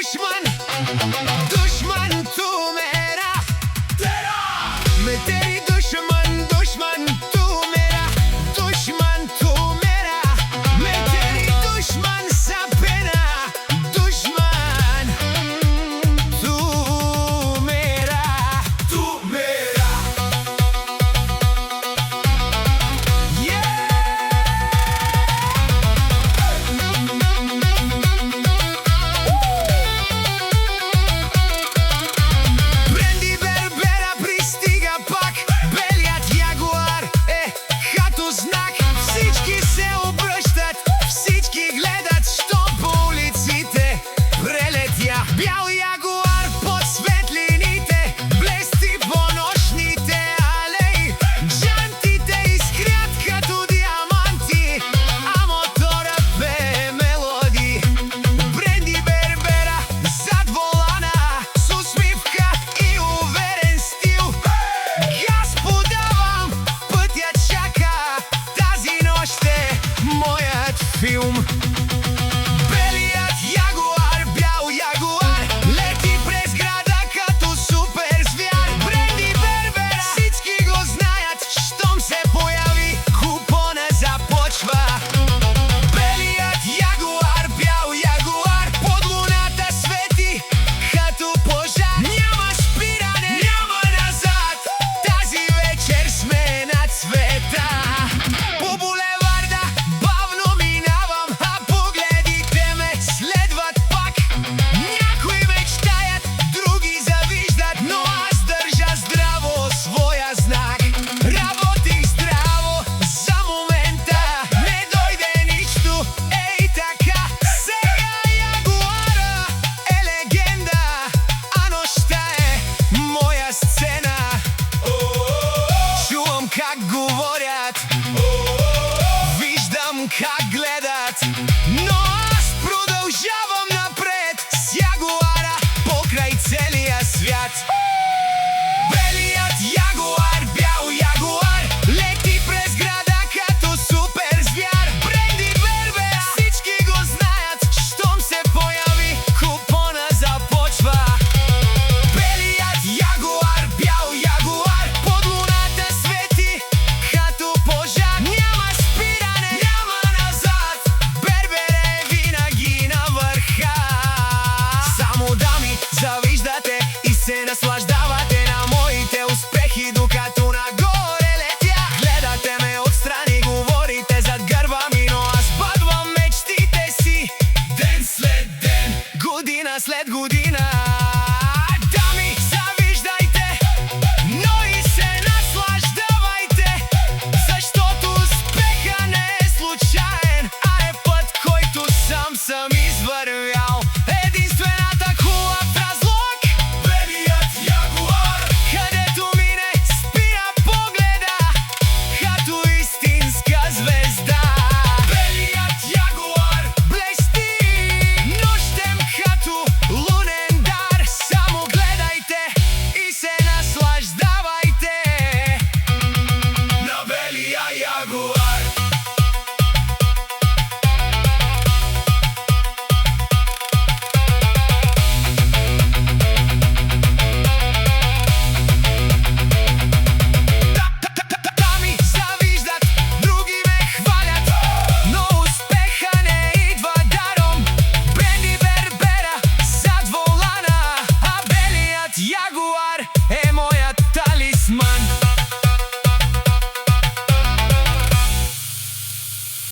Душман, душман तू मेरा, मैं तेरी दुश्मन, दुश्मन तू मेरा, दुश्मन तू मेरा, मैं तेरी दुश्मन सपना, दुश्मन तू मेरा, तू मेरा। Бренди Бербера пристига пак, белият ягуар е като знак. Всички се обръщат, всички гледат, щом по улиците прелетя бял ягуар под светлините, блести по нощните алеи. Джантите изкрят като диаманти, а моторът пее мелодии. Бренди Бербера зад волана с усмивка и уверен стил. Газ подавам, пътя чака, тази нощ е моят филм. Белият ягуар, бял ягуар, лети през града като супер звяр. Бренди Бербера, всички го знаят, щом се появи, купона започва. Белият ягуар, бял ягуар, под луната свети като пожар. Няма спиране, няма назад, тази вечер сме на цвета. По булеварда бавно минавам, а погледите ме следват пак. Някои мечтаят, други завиждат, но аз държа здраво своя знак. Работих здраво за момента, не дойде нищо, ей така. Сега ягуара е легенда, а нощта е моя сцена. Чувам как говорят, виждам как гледат, но аз продължавам напред с ягуара покрай целия свят. Белият ягуар, бял ягуар, лети през града като супер звяр. Бренди Бербера, всички го знаят, щом се появи, купона започва. Белият ягуар, бял ягуар, под луната свети като пожар. Няма спиране, няма назад, Бербера е винаги на върха. Само дами завиждате и се наслаждавате на моите успехи, докато нагоре летя. Гледате ме отстрани, говорите зад гърба ми, но аз падвам мечтите си ден след ден, година след година.